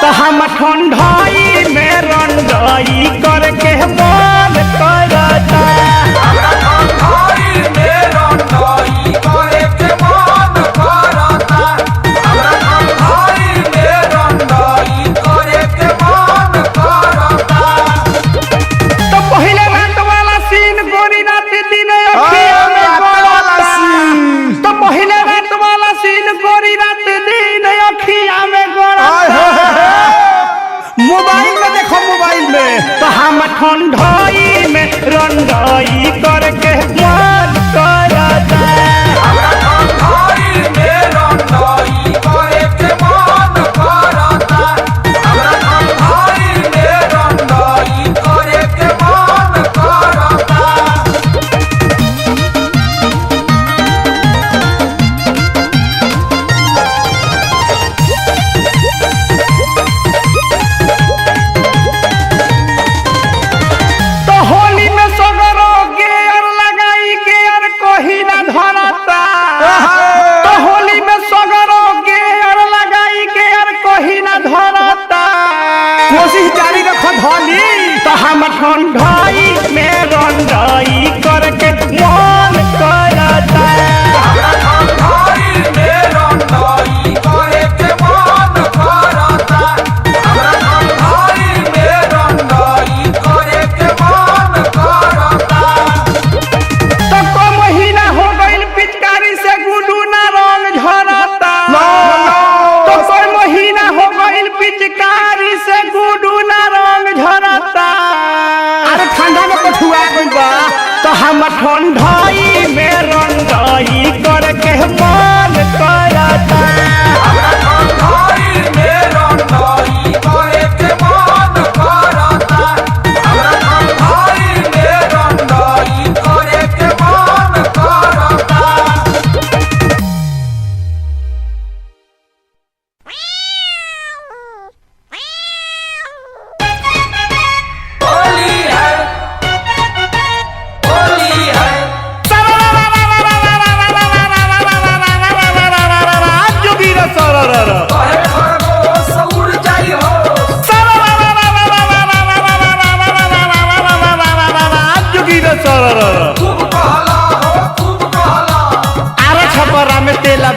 तो हम ठंडाई में रंगाई करके मन करता मोबाइल में देखो मोबाइल में तो हम ठंडाई में रंगाई करके मन करता जारी रखो धोनी तो हम ठंडाई में रंगाई करके मन करता तो को महीना हो गइल पिचकारी से गुडू ना रंग झरता तो कोई महीना हो गइल पिचकारी से गुडू ना रंग झरता अरे ठंडा में कठुआ गइल बा तो हम ठंडाई में रंगाई करके मन करता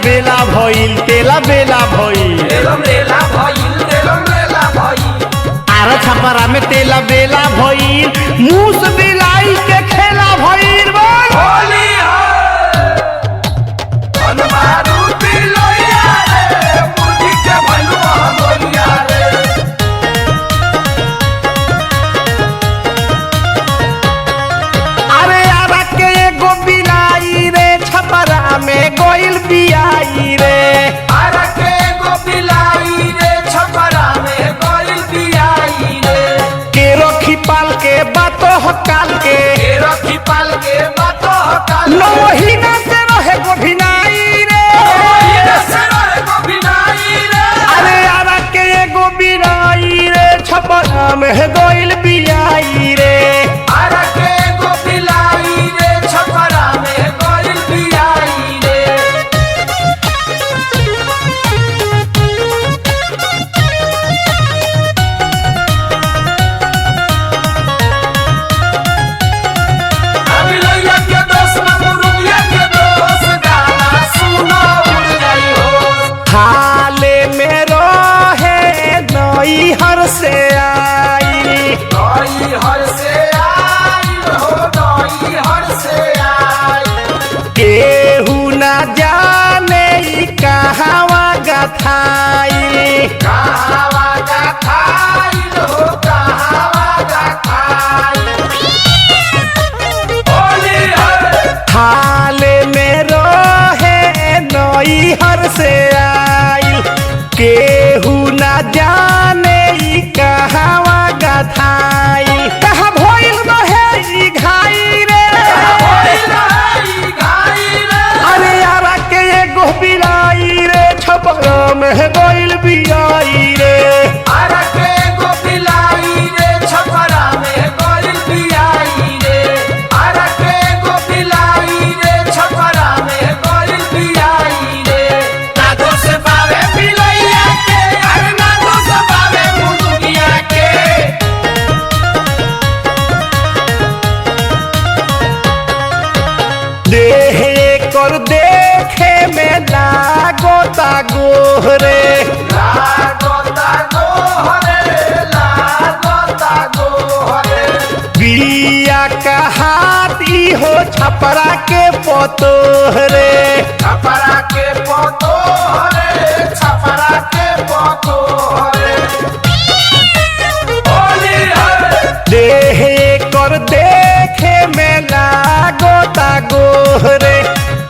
बेला भइल तेला बेला भइल आरा छपरा में तेला बेला भइल मूस बिलाई के खेला भइल होली अरे आरा के एगो बिलाई रे छपरा में गोइल बियाई रे आरा के एगो बिलाई रे छपरा में गोइल बियाई रे के रखी पाल के बातो हकाल के रखी पाल के बातो हकाल नौ महीना से रहे गोभिनाई रे अरे आरा के एगो बिलाई रे छपरा में गोइल बियाई रे आरा के एगो बिलाई रे छपरा में गोइल बियाई रे अबिलैया के दोस्त ना मुरुलिया के दोस्त गाना सुनो उड़ जाई हो हाले में रहे नई हर से आई नई हर से आई हो नई हर से आई केहू ना जाने ई कहावा गथाई कहावा गथाई हो कहावा गथाई होली है हाले में रहे नई हर से आई केहू ना जाने ई कहावा गथाई कहा भइल रहे ई घाई रे अरे यारा के एगो बिलाई रे छपरा में गोइल बियाई रे आरा के एगो बिलाई रे छपरा में गोइल बियाई रे आरा के एगो बिलाई रे छपरा में गोइल बियाई रे नादो से पावे बिलैया के अरे नादो से पावे लागोता गोहरे लागोता गोहरे बिया का हाथी हो छपरा के पतोहरे छपरा के पतोहरे होली है देह कर देखे में लागोता गोहरे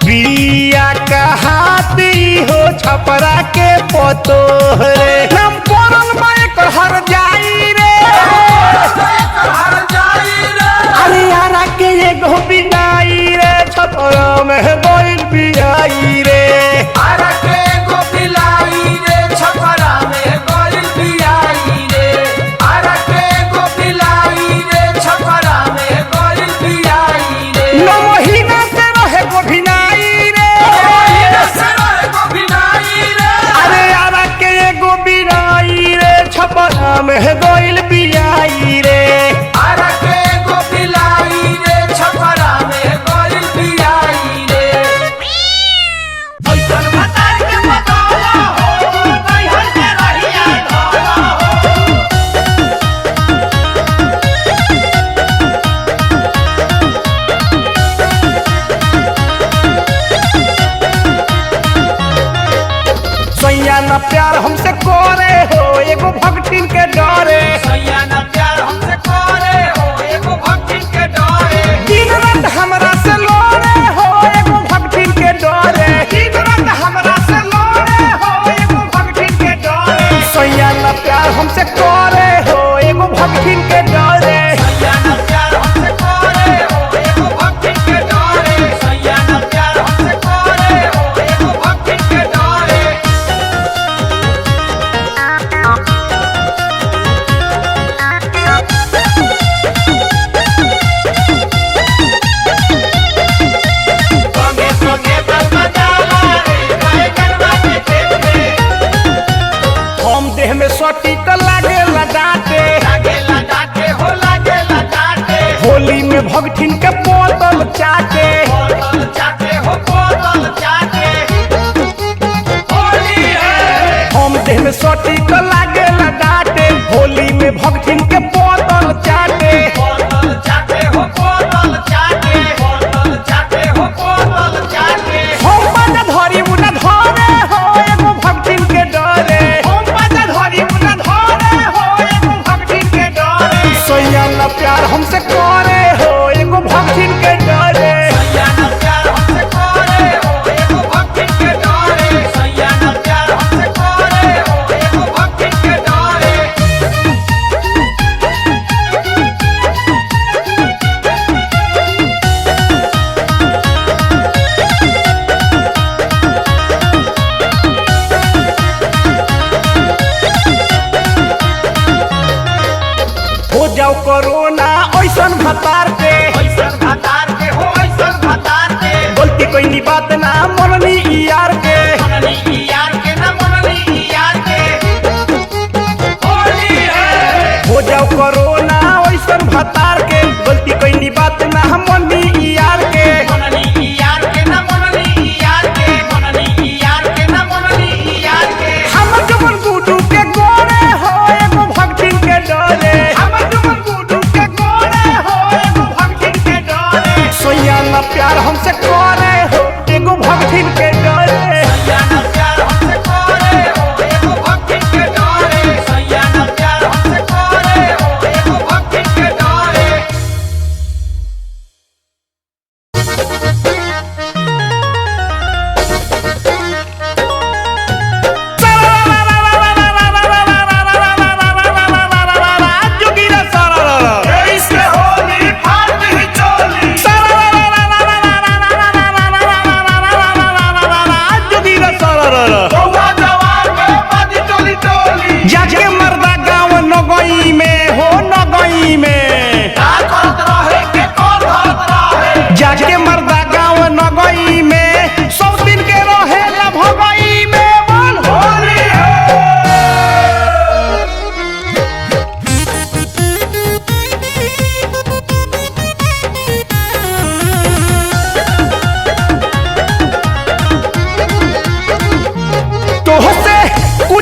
बिया का हाथी हो छपरा के पतोहरे हम पड़ल बाए कर हर जाई रे हर जाई रे अरे यारा के एगो बिनाई रे छपरा में गइल बियाई रे आरा के गो बिलाई रे छपरा में गइल बियाई रे आरा के गो बिलाई रे छपरा में गइल बियाई रे नौ महीना से रहे गो बिनाई रे गो बिनाई रे अरे यारा के एगो बिनाई रे छपरा में गइल बियाई रे आरा के गो बिलाई रे छपरा में गइल बियाई रे ऐसन भतार के बताला हो नैहर के रहिया ढाला हो सैया न प्यार हमसे करे हो एगो भगतिन के डरे सैया ना प्यार हमसे करे हो एगो भक्तिन के डरे दिन रात हमरा से लड़े हो एगो भगतिन के डरे दिन रात हमरा से लड़े हो एगो भक्तिन के डरे सैया न प्यार हमसे करे हो एगो भगतिन के डरे सैया ना प्यार हमसे करे हो एगो भक्तिन के डरे सैया ना प्यार हमसे करे हो एगो भक्तिन के डरे संगे संगे बजना जाला रे गाय गरबा के खेत में हम देह में सटी त लागे लगाते लागेला डाटे हो लागेला डाटे होली में भगतिन के बोतल चाटे बोतल चाटे हो बोतल चाटे होली है हम देह में सटी त लागे लगाते होली में भगतिन के बोतल चाटे बोतल चाटे हो बोतल चाटे बोतल चाटे हो बोतल चाटे हम बाजा धरी उना धरे हो एगो भगतिन के डरे हम बाजा धरी उना धरे हो एगो भक्तिन के डरे सैया न प्यार हमसे करे हो एगो भगतिन के डरे सैया ना प्यार हमसे करे हो एगो भक्तिन के डरे सैया ना प्यार हमसे करे हो एगो भक्तिन के डरे हो जाओ कोरोना ऐसन भतार के ऐसन भतार के हो ऐसन भतार के गलती कोई नी बात ना मननी ई यार के मननी ई यार के ना मननी ई यार के होली है हो जाओ कोरोना ऐसन भतार के गलती कोई नी बात ना मननी ई यार के मननी ई यार के ना मननी ई यार के मननी ई यार के ना मननी ई यार के हम जवन गुडू के गोरे हो एगो भगतिन के डरे हमर दुमन गुडू के गोरे हो एगो भक्तिन के डरे सैया न प्यार हमसे करे हो एगो भगतिन के डरे सैया ना प्यार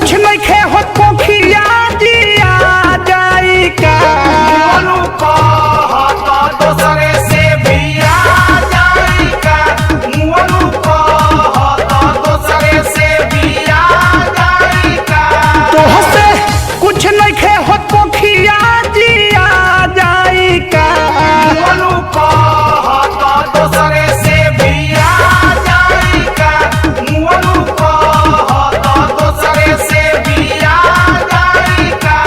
कुछ नहीं खे हो पोखिया जिया जाई का मोनू कहता दोसरे से बिया जाई का मोनू कहता दोसरे से बिया जाई का तोह से कुछ नहीं खे हो पोखिया जिया जाई का मोनू कहता दोसरे से बिया जाई का मोनू कहता दोसरे से बिया जाई का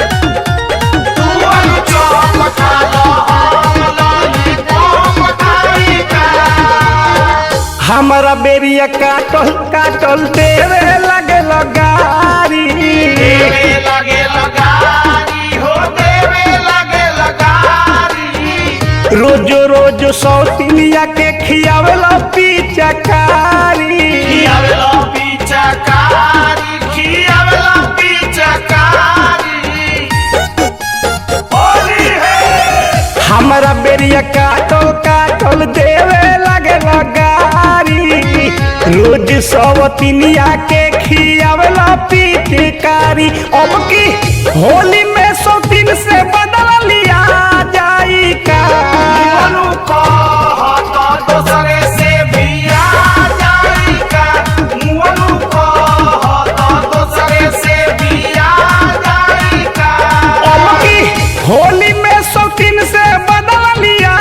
तू आलू चॉप खा लो हम लॉलीपॉप खाई का हमारा बेरिया काटल काटल देवे लगे गारी देवे लगे लगारी हो देवे लगे लगारी रोजो रोजो सौतिनिया के खियावेला पिचकारी खियावेला पिचकारी खियावेला पिचकारी होली है हमारा बेरिया काटल काटल देवे लगे गारी रोज सौतिनिया के खियावेला पिचकारी अब की होली में सौतिन से बदल लिया जाई का मोनू कहता दोसरे से बिया जाई का मोनू कहता दोसरे से बिया जाई का अब की होली में सौतिन से बदल लिया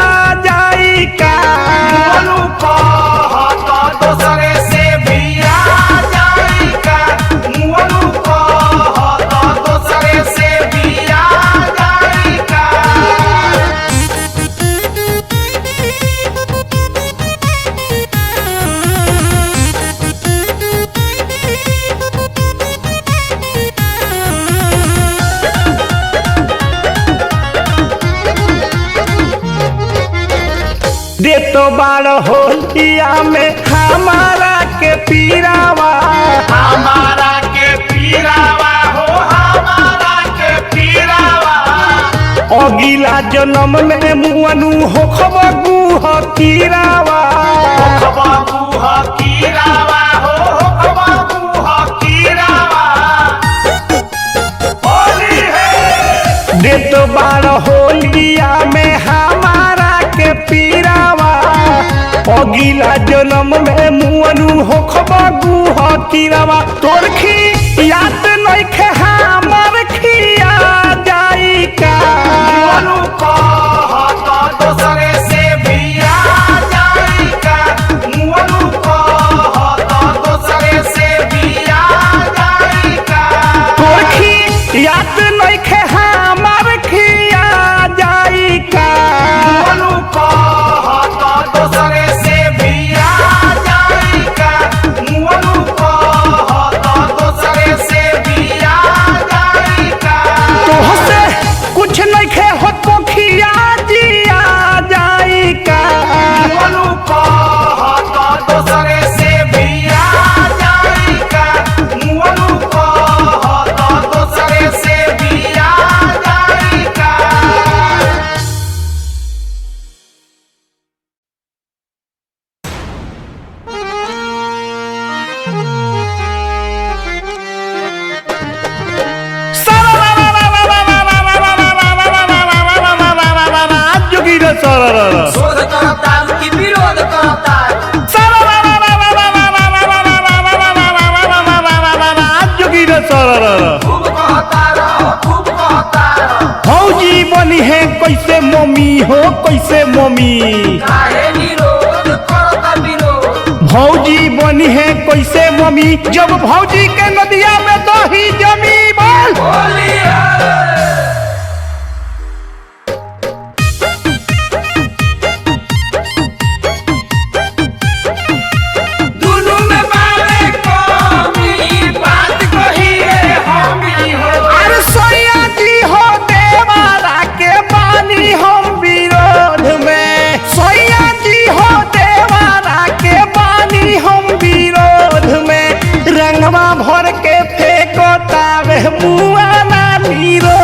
जाई का मोनू कहता दोसरे से बिया जाई का मोनू कहता दोसरे से बिया जाई का दे तो बाड़ होलिया में हमारा के पीरावा हमारा के पीरावा हो हमारा के पीरावा अगिला जन्म में मुअनु हो खबगू हो कीरावा बाबू हकीरावा हो बाबू हकीरावा होली है दे तो बाड़ होलिया में हमारा के पीरावा अगिला जन्म में मुअनु हो खबगू हो कीरावा तोर खी याद नइखे हमर खिया जाई का मोनू कहता दोसरे से बिया जाई का मोनू कहता दोसरे से बिया जाई का तोरखी याद नइखे हमार खिया जाई का मोनू कहता दोसरे से बिया जाई का मोनू कहता दोसरे से बिया जाई का तोह से कुछ नइखे हो पोखिया जिया जाई का मोनू कहता दोसरे से बिया जाई का मोनू कहता दोसरे से बिया जाई का जोगी रे सरर शोध करता कि विरोध करता जोगी रे सरर खूब कहता रहो खूब कहता रहो भौजी बनी है कैसे मम्मी हो कैसे मम्मी काहे निरोध करता विरोध भौजी बनी है कैसे मम्मी जब भौजी के नदिया में दही जमी बोल होली है दुनू में बारे कमी बात कही रे हमी हो अरे सोया जी हो देवारा के पानी हम विरोध में सोया जी हो देवारा के पानी हम विरोध में रंगवा भर के फेंको तावे मुआ ना नीरो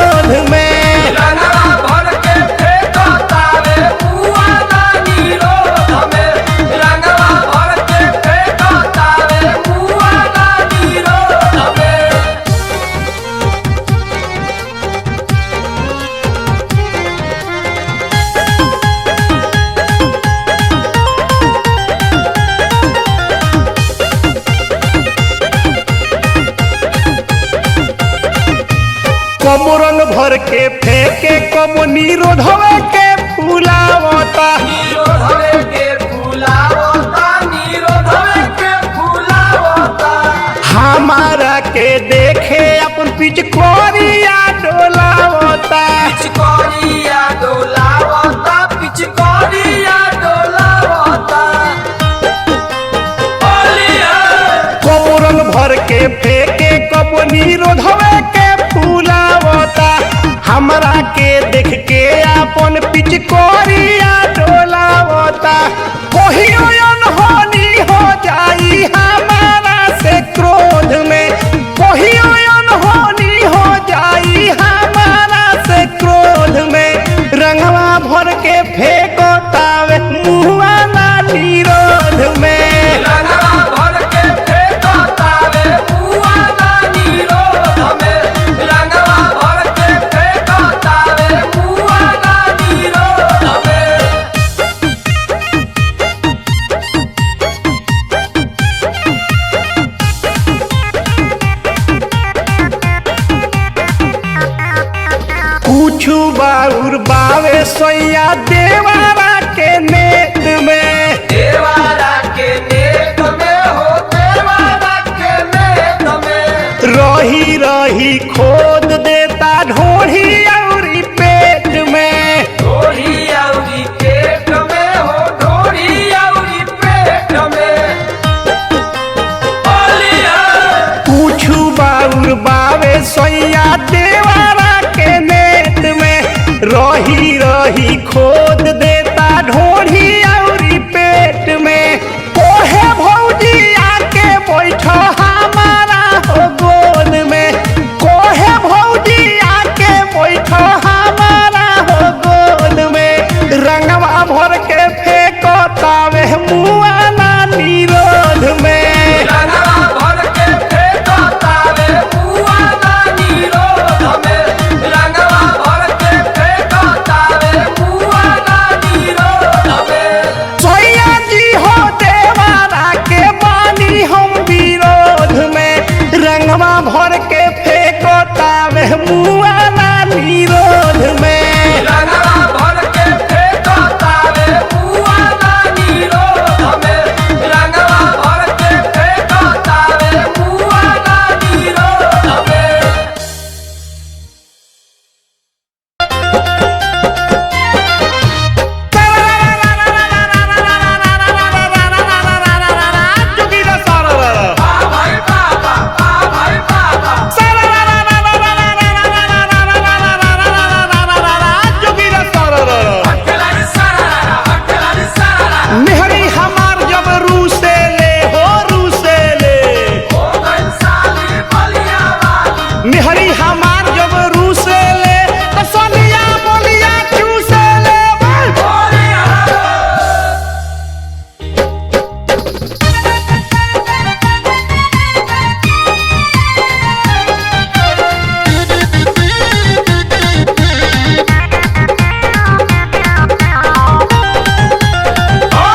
निरोधवे के फूलावता निरोधवे के फूलावता निरोधवे के फूलावता हमारा के देखे अपन पिचकोरिया डोलावता पिचकारिया डोलावता पिचकारिया डोलावता बोलिया कबो रंग भर के फेंके कबो निरोधवे के फूलावता हमरा के देख के अपन पिचकोरिया डोलावता कहियो अनहोनी हो जाई हमारा से क्रोध में कहियो अनहोनी हो जाई हमारा से क्रोध में रंगवा भर के फेंकतावे मुआ ना निरोध में रंगवा भर के फेंकतावे मुआ ना निरोध में रंगवा भर के फेंकतावे मुआ ना निरोध में कुछु बाउर बावे सोया देवारा के नेत में देवारा के नेत में हो देवारा के नेत में रही रही खोद देता ढोढ़ी औरी पेट में ढोरी औरी पेट में हो ढोरी औरी पेट में बोलिया कुछु बाउर बावे सोया देवारा के नेत में रही रही खोद देता ढोढ़ी औरी पेट में कोहे भौजी आके बैठो हमारा हो गोद में कोहे भौजी आके बैठो हमारा हो गोद में रंगवा भर के फेंकतावे मुआ ना निरोध में रंगवा भर के फेंकतावे मुआ ना निरोध में रंगवा भर के फेंकतावे मुआ ना निरोध में सोया जी हो देवारा के बानी हम विरोध में रंगवा भर के फेंकतावे मुआ ना निरोध में रंगवा भर के फेंकतावे मुआ ना निरोध में रंगवा भर के फेंकतावे मुआ ना निरोध में बा भाई बाबा बा भाई बाबा हटलारी सारा हटलारी सारा मेहरी हमार जब रूसे ले हो रूसे ले हो गइल साली बलिया वाली मेहरी हमार जब रूसे ले तो सोनिया बोलिया चूसे ले बोल। बोलिया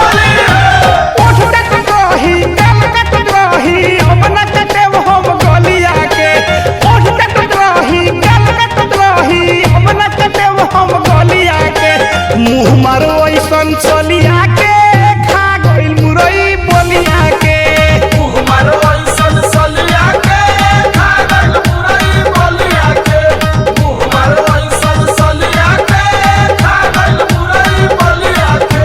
ओठ कट रही गल कट रही हम न कटेब हम गलिया के ओठ कट रही गल कट रही हम न कटेब हम गलिया के मुँह मारो ऐसन चलिया के खा गइल मुरई बोलिया के मुँह मारो ऐसन सलिया के खा गइल मुरई बलिया के मुँह मारो ऐसन सलिया के खा गइल मुरई बलिया के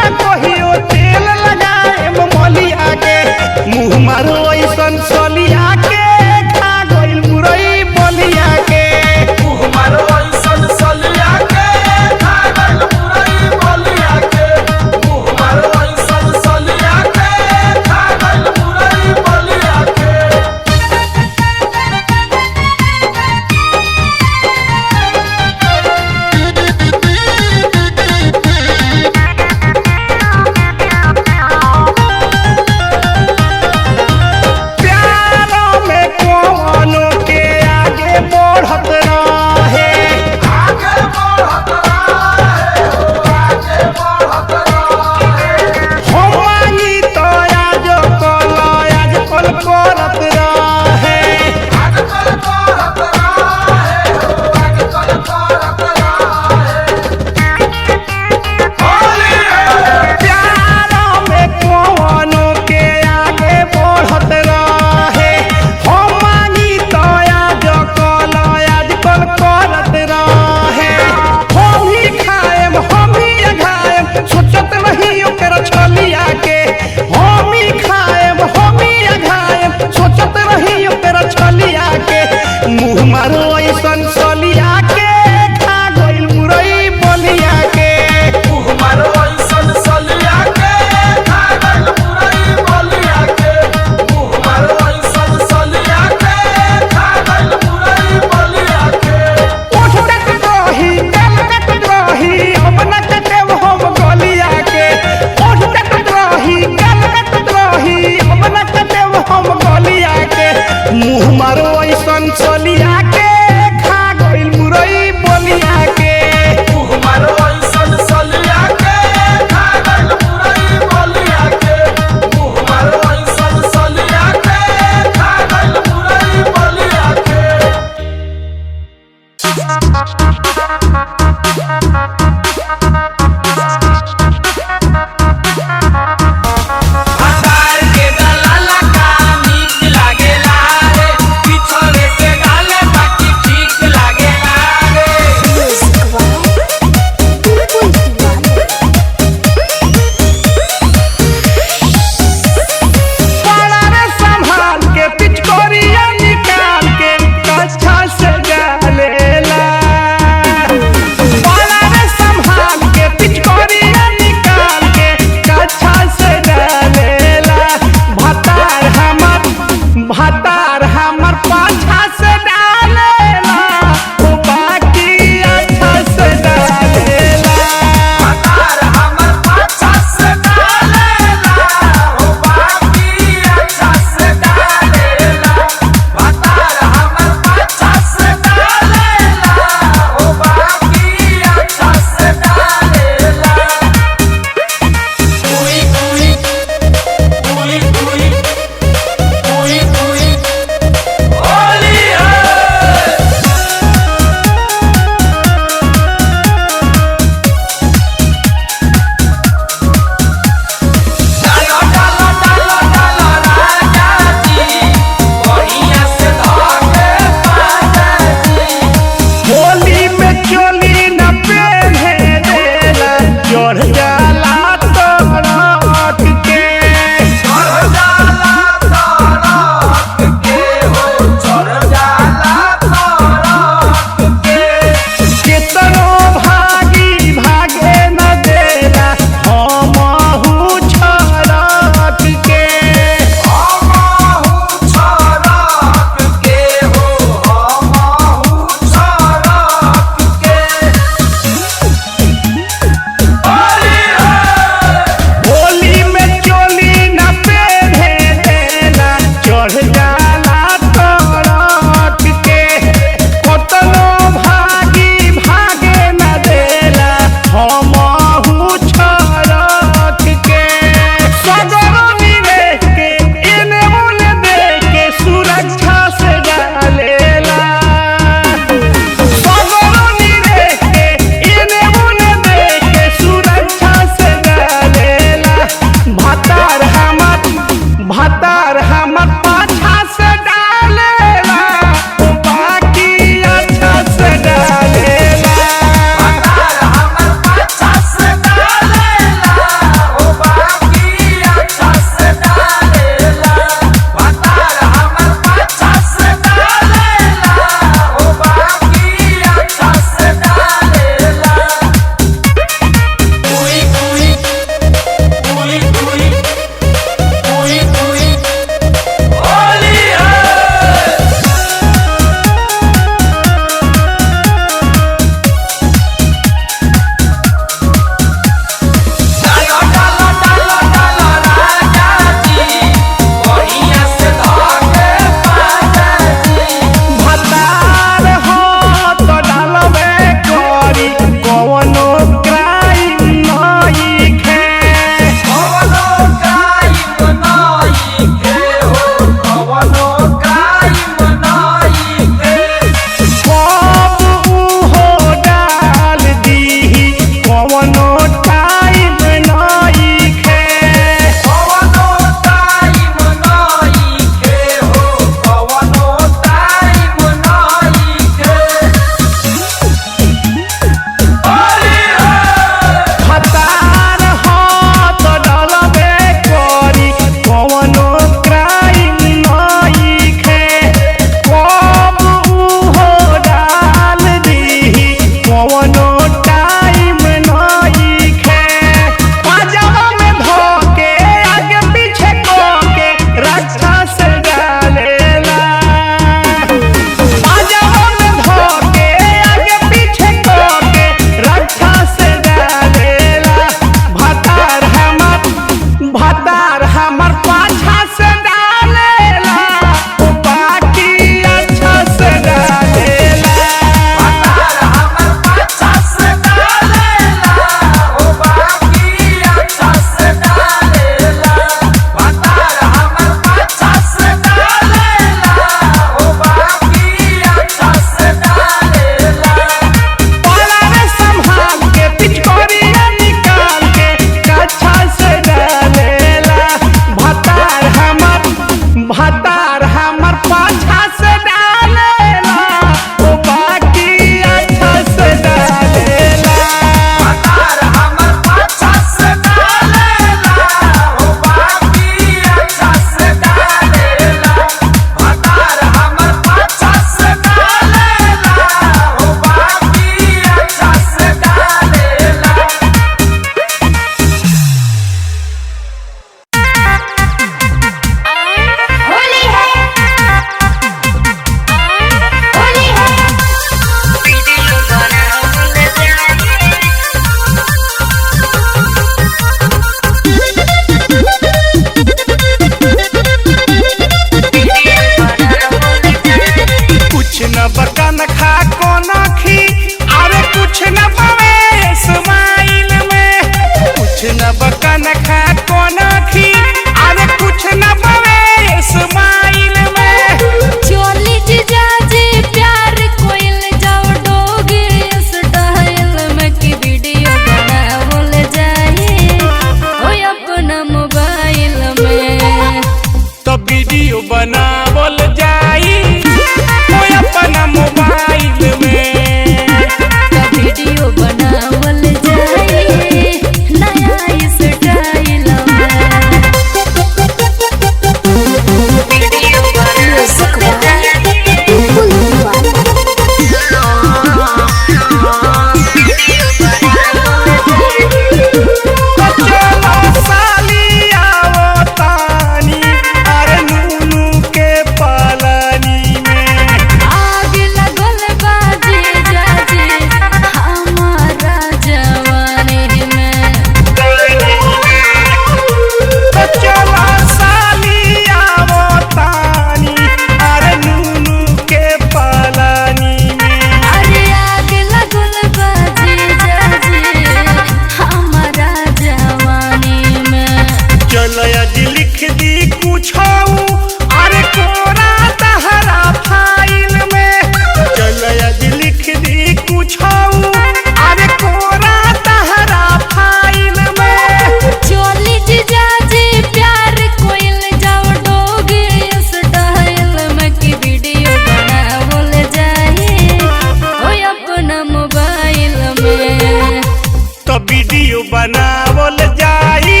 तो वीडियो बनावल जाई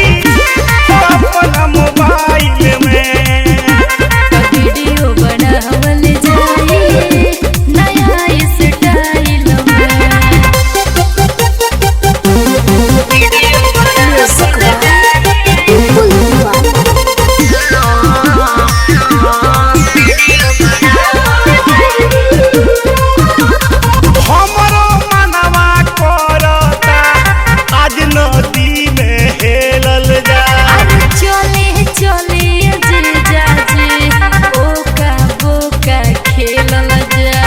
अपना मोबाइल में। वीडियो बनावल जाई नया स्टाइल में। हमरो मनवा करता आज नदी में हेलल जा। चले चले जीजा जी बोका बोका खेलल जा।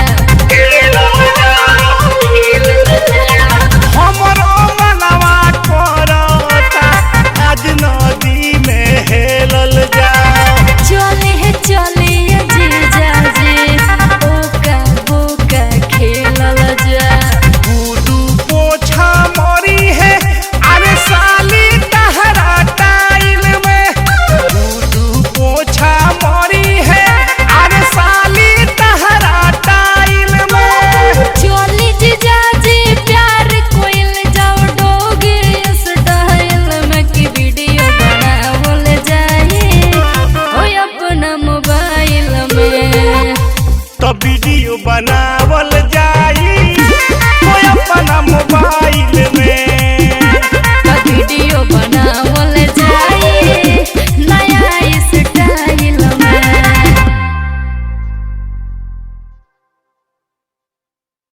हमरो मनवा करता आज नदी में हेलल जा। चले चले जीजा जी बोका बोका खेलल जा। गुडू पोछा मरी है अरे साली तहरा टाइल में। गुडू पोछा मरी है अरे साली तहरा टाइल में। चली जीजा जी प्यार कोइल जाओ डोगे स्टाइल में की वीडियो बनावल जाए ओ अपना मोबाइल में। तो वीडियो बना